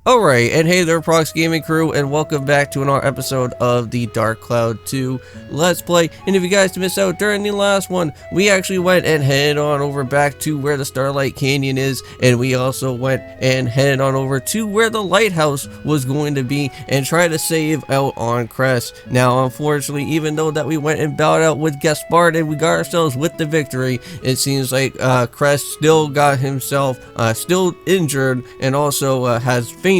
Alright, and hey there, Prox Gaming Crew, and welcome back to another episode of the Dark Cloud 2 Let's Play. And if you guys missed out during the last one, we actually went and headed on over back to where the Starlight Canyon is, and we also went and headed on over to where the lighthouse was going to be and try to save out on Crest. Now, unfortunately, even though that we went and bowed out with Gaspard and we got ourselves with the victory, it seems like Crest still got himself still injured and also has fainted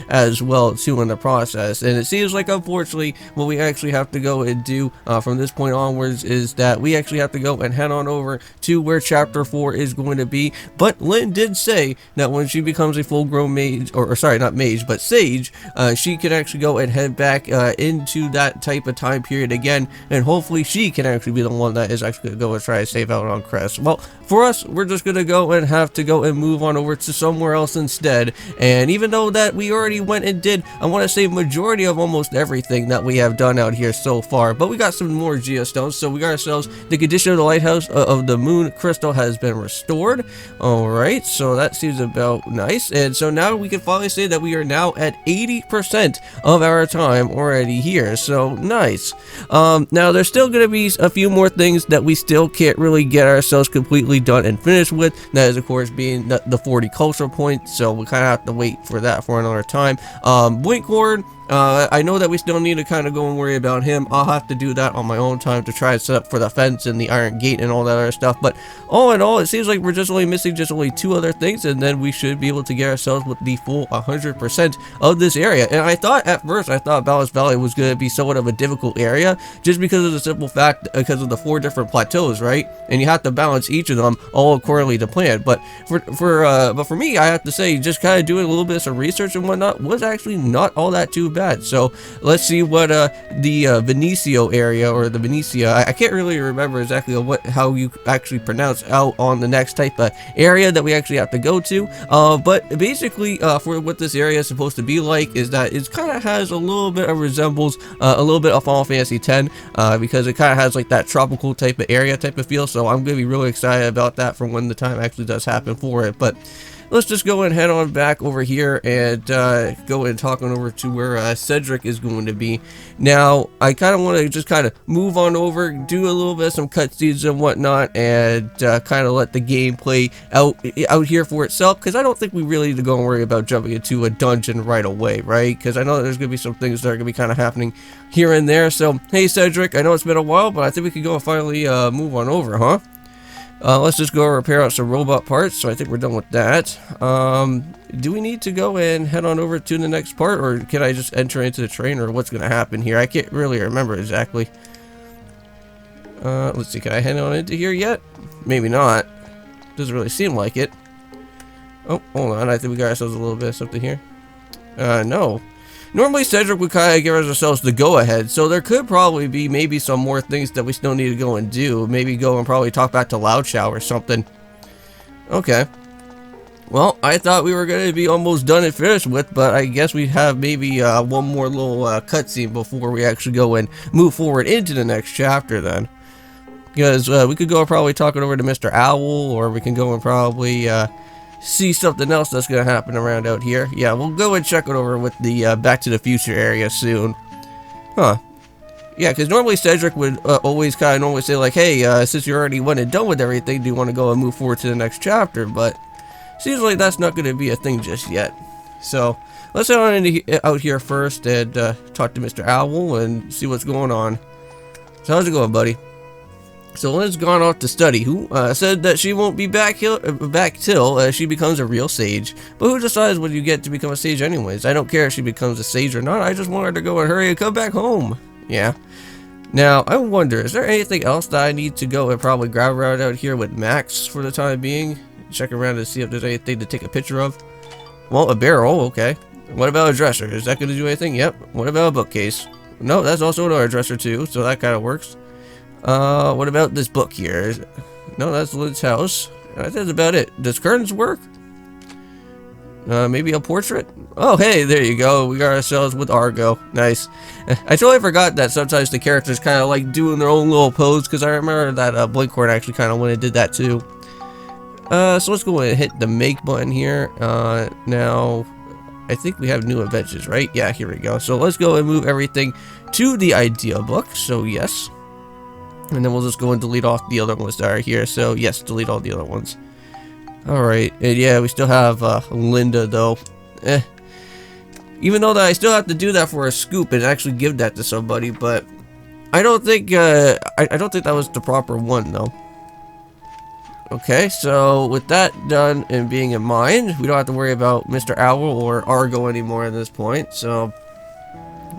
as well too in the process. And it seems like, unfortunately, what we actually have to go and do from this point onwards is that we actually have to go and head on over to where chapter 4 is going to be. But Lynn did say that when she becomes a full-grown mage, or sorry, not mage, but sage, she can actually go and head back into that type of time period again, and hopefully she can actually be the one that is actually going to go and try to save out on Crest. Well, for us, we're just going to go and have to go and move on over to somewhere else instead. And even though that we already went and did, I want to say, majority of almost everything that we have done out here so far, but we got some more geostones. So we got ourselves the condition of the lighthouse of the moon crystal has been restored. Alright, so that seems about nice. And so now we can finally say that we are now at 80% of our time already here, so nice. Now there's still going to be a few more things that we still can't really get ourselves completely done and finished with. That is, of course, being the 40 cultural points, so we kind of have to wait for that for another time. Blinkhorn, I know that we still need to kind of go and worry about him. I'll have to do that on my own time to try and set up for the fence and the iron gate and all that other stuff. But all in all, it seems like we're just only missing two other things, and then we should be able to get ourselves with the full 100% of this area. And I thought at first, Ballast Valley was going to be somewhat of a difficult area, just because of the simple fact, because of the 4 different plateaus, right? And you have to balance each of them all accordingly to plan. But for me, I have to say, just kind of doing a little bit of some research and whatnot was actually not all that too bad. So let's see what the Venecio area, or the Venecia, I can't really remember exactly how you actually pronounce out on the next type of area that we actually have to go to. But basically, for what this area is supposed to be like, is that it kind of has a little bit of resembles a little bit of Final Fantasy X, because it kind of has like that tropical type of area type of feel. So I'm going to be really excited about that for when the time actually does happen for it. But let's just go and head on back over here and go and talk on over to where Cedric is going to be. Now, I kind of want to just kind of move on over, do a little bit of some cutscenes and whatnot, and kind of let the game play out here for itself, because I don't think we really need to go and worry about jumping into a dungeon right away, right? Because I know there's going to be some things that are going to be kind of happening here and there. So, hey Cedric, I know it's been a while, but I think we could go and finally move on over, huh? Let's just go repair out some robot parts, so I think we're done with that. Do we need to go and head on over to the next part, or can I just enter into the train, or what's going to happen here? I can't really remember exactly. Let's see, can I head on into here yet? Maybe not. Doesn't really seem like it. Oh, hold on, I think we got ourselves a little bit of something here. No. Normally, Cedric would kind of give ourselves the go-ahead, so there could probably be maybe some more things that we still need to go and do. Maybe go and probably talk back to Loud Chow or something. Okay. Well, I thought we were going to be almost done and finished with, but I guess we have maybe one more little cutscene before we actually go and move forward into the next chapter then. Because we could go and probably talk it over to Mr. Owl, or we can go and probably see something else that's going to happen around out here. Yeah, we'll go and check it over with the Back to the Future area soon. Huh. Yeah, because normally Cedric would always kind of normally say like, hey, since you already went and done with everything, do you want to go and move forward to the next chapter? But seems like that's not going to be a thing just yet. So let's head on out here first and talk to Mr. Owl and see what's going on. So how's it going, buddy? So Lynn's gone off to study, who said that she won't be back till she becomes a real sage. But who decides when you get to become a sage anyways? I don't care if she becomes a sage or not, I just want her to go and hurry and come back home. Yeah. Now, I wonder, is there anything else that I need to go and probably grab around out here with Max for the time being? Check around to see if there's anything to take a picture of. Well, a barrel, okay. What about a dresser? Is that going to do anything? Yep. What about a bookcase? No, that's also another dresser too, so that kind of works. What about this book here? No, that's Lynn's house. That's about it. Does curtains work? Maybe a portrait? Oh, hey, there you go. We got ourselves with Argo. Nice. I totally forgot that sometimes the characters kind of like doing their own little pose, because I remember that Blinkhorn actually kind of went and did that too. So let's go and hit the make button here. Now, I think we have new inventions, right? Yeah, here we go. So let's go and move everything to the idea book. So yes. And then we'll just go and delete off the other ones that are here. So yes, delete all the other ones. Alright, and yeah, we still have Linda though. Even though that I still have to do that for a scoop and actually give that to somebody, but I don't think I don't think that was the proper one though. Okay, so with that done and being in mind, we don't have to worry about Mr. Owl or Argo anymore at this point. So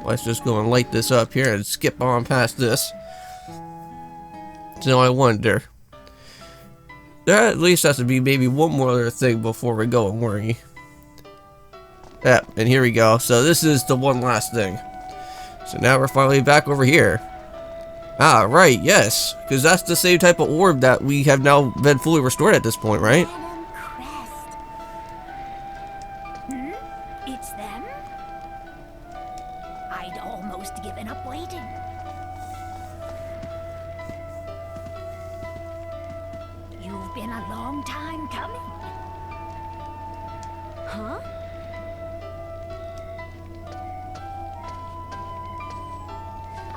let's just go and light this up here and skip on past this. So I wonder. There at least has to be maybe one more other thing before we go and worry. Yeah, and here we go. So this is the one last thing. So now we're finally back over here. Ah, right, yes. Because that's the same type of orb that we have now been fully restored at this point, right? It's them? I'd almost given up waiting. You've been a long time coming. Huh?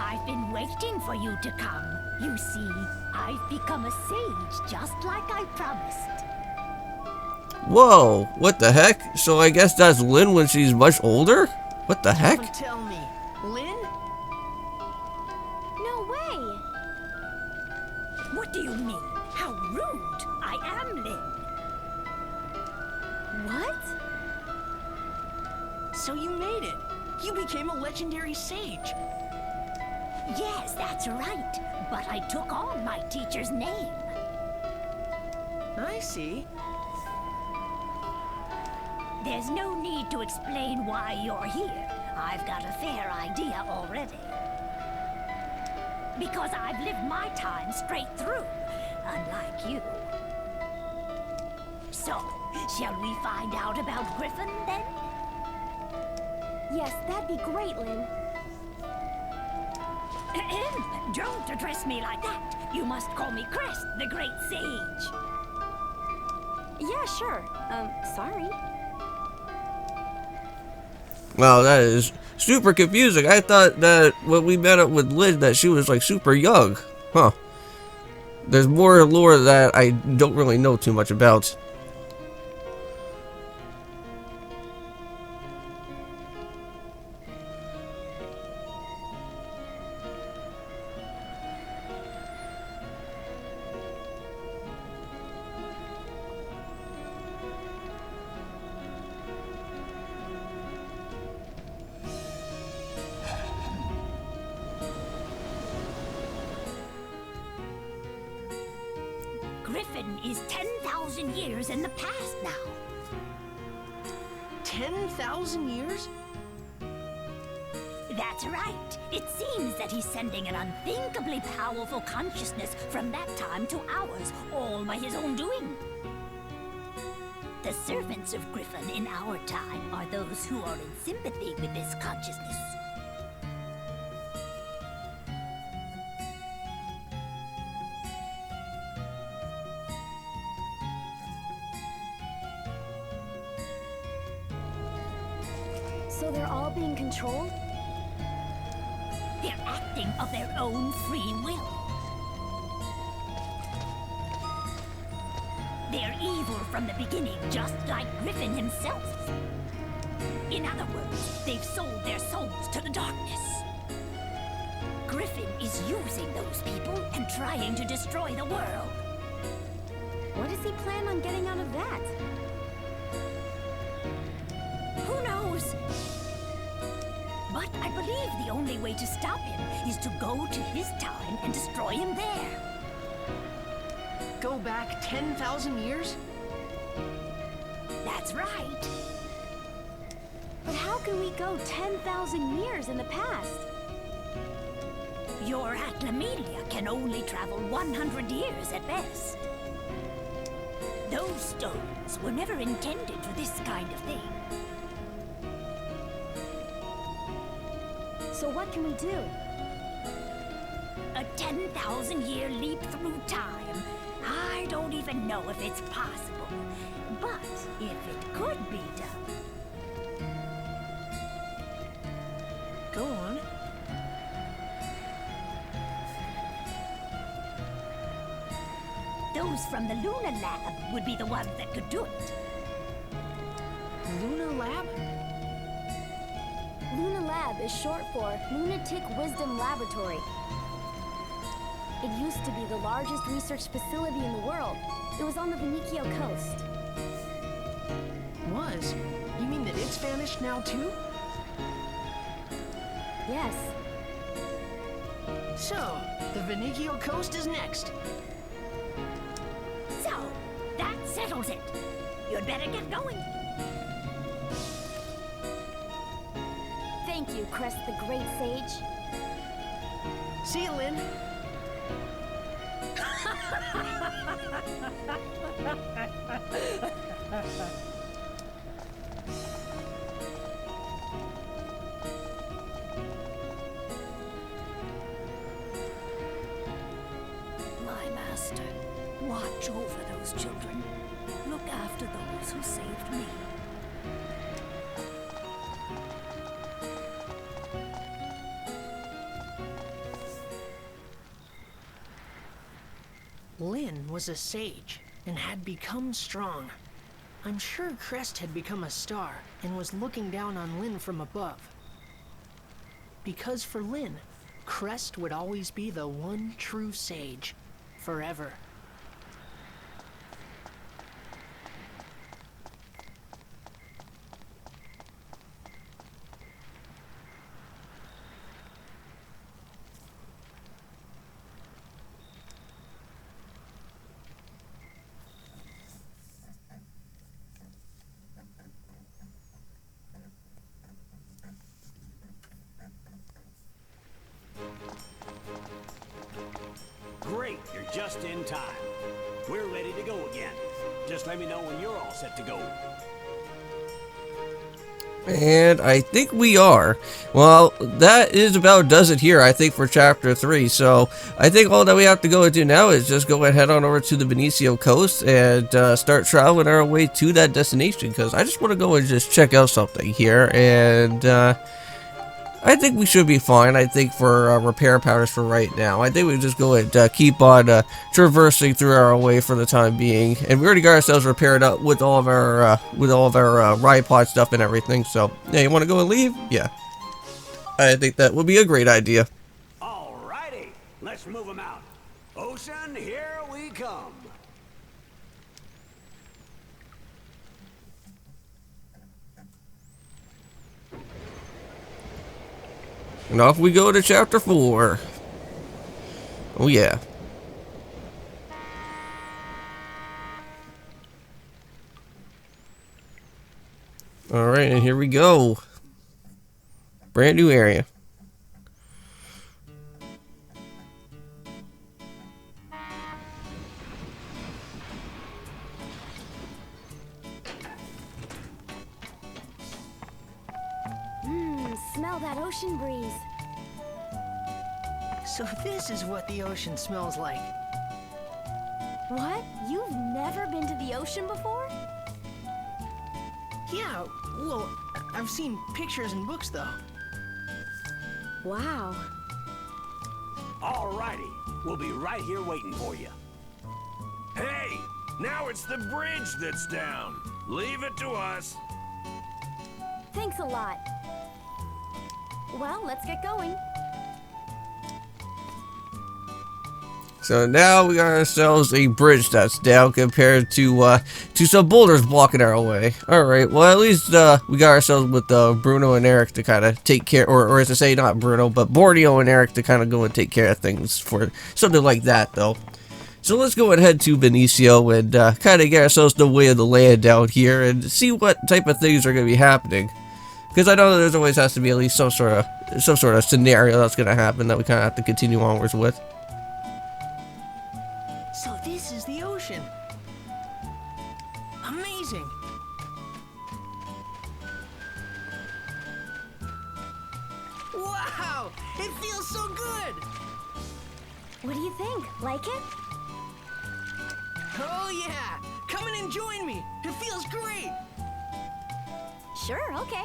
I've been waiting for you to come. You see, I've become a sage, just like I promised. Whoa, what the heck? So I guess that's Lynn when she's much older? What the heck? Don't tell me. Lynn? No way! What do you mean? How rude! I am Lynn. What? So you made it. You became a legendary sage. Yes, that's right. But I took on my teacher's name. I see. There's no need to explain why you're here. I've got a fair idea already. Because I've lived my time straight through, unlike you. So, shall we find out about Griffin, then? Yes, that'd be great, Lynn. Don't address me like that. You must call me Crest, the Great Sage. Yeah, sure. Sorry. Wow, that is super confusing. I thought that when we met up with Lynn that she was like super young. Huh. There's more lore that I don't really know too much about. Griffin is 10,000 years in the past now. 10,000 years? That's right. It seems that he's sending an unthinkably powerful consciousness from that time to ours, all by his own doing. The servants of Griffin in our time are those who are in sympathy with this consciousness. So they're all being controlled? They're acting of their own free will. They're evil from the beginning, just like Griffin himself. In other words, they've sold their souls to the darkness. Griffin is using those people and trying to destroy the world. What does he plan on getting out of that? Who knows? But I believe the only way to stop him is to go to his time and destroy him there. Go back 10,000 years? That's right. But how can we go 10,000 years in the past? Your Atlamelia can only travel 100 years at best. Those stones were never intended for this kind of thing. So what can we do? A 10,000-year leap through time. I don't even know if it's possible. But if it could be done... Go on. Those from the Luna Lab would be the ones that could do it. Luna Lab? Luna Lab is short for Lunatic Wisdom Laboratory. It used to be the largest research facility in the world. It was on the Venicchio coast. Was? You mean that it's vanished now too? Yes. So, the Venicchio coast is next. So, that settles it. You'd better get going. Thank you, Crest the Great Sage. See you, Lynn. My master, watch over those children. Look after those who saved me. Lynn was a sage and had become strong. I'm sure Crest had become a star and was looking down on Lynn from above. Because for Lynn, Crest would always be the one true sage, forever. Great, you're just in time. We're ready to go again. Just let me know when you're all set to go. And I think we are. Well, that is about does it here, I think, for Chapter 3. So, I think all that we have to go and do now is just go and head on over to the Venicchio coast and start traveling our way to that destination. Because I just want to go and just check out something here. And I think we should be fine, I think, for repair powders for right now. I think we just go and keep on traversing through our way for the time being. And we already got ourselves repaired up with all of our ride pod stuff and everything. So, yeah, you want to go and leave? Yeah. I think that would be a great idea. Alrighty, let's move them out. Ocean, here we come. And off we go to Chapter 4. Oh, yeah. Alright, and here we go. Brand new area. Smell that ocean breeze. So this is what the ocean smells like. What? You've never been to the ocean before? Yeah, well, I've seen pictures and books though. Wow. Alrighty, we'll be right here waiting for you. Hey, now it's the bridge that's down. Leave it to us. Thanks a lot. Well, let's get going. So now we got ourselves a bridge that's down compared to some boulders blocking our way. Alright, well at least we got ourselves with Bruno and Eric to kind of take care, or as I say, not Bruno, but Borneo and Eric to kind of go and take care of things for something like that though. So let's go and head to Venicchio and kind of get ourselves the way of the land down here and see what type of things are going to be happening. Because I know there's always has to be at least some sort of scenario that's going to happen that we kind of have to continue onwards with. So this is the ocean. Amazing. Wow, it feels so good. What do you think? Like it? Oh yeah, come in and join me. It feels great. Sure, okay.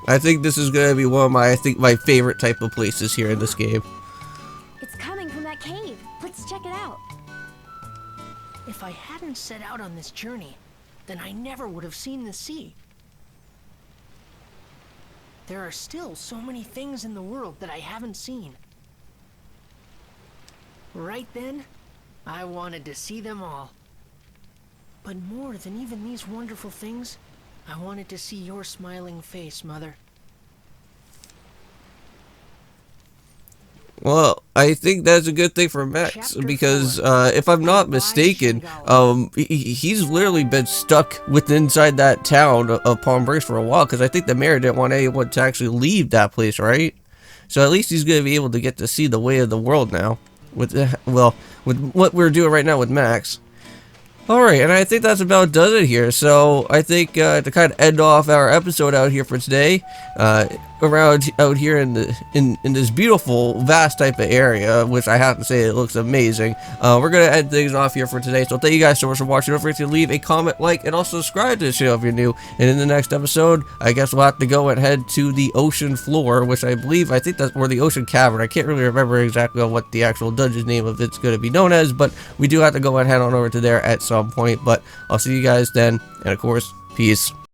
I think this is gonna be one of my favorite type of places here in this game. It's coming from that cave. Let's check it out. If I hadn't set out on this journey, then I never would have seen the sea. There are still so many things in the world that I haven't seen. Right then, I wanted to see them all. But more than even these wonderful things, I wanted to see your smiling face, Mother. Well, I think that's a good thing for Max, because if I'm not mistaken, he's literally been stuck inside that town of Palm Breaks for a while, because I think the mayor didn't want anyone to actually leave that place, right? So at least he's going to be able to get to see the way of the world now, with what we're doing right now with Max. Alright, and I think that's about does it here. So I think to kind of end off our episode out here for today, around out here in this beautiful, vast type of area, which I have to say it looks amazing. We're gonna end things off here for today. So thank you guys so much for watching. Don't forget to leave a comment, like, and also subscribe to the channel if you're new. And in the next episode, I guess we'll have to go and head to the ocean floor, which I think that's or the ocean cavern. I can't really remember exactly what the actual dungeon name of it's gonna be known as, but we do have to go and head on over to there at some point. But I'll see you guys then, and of course, peace.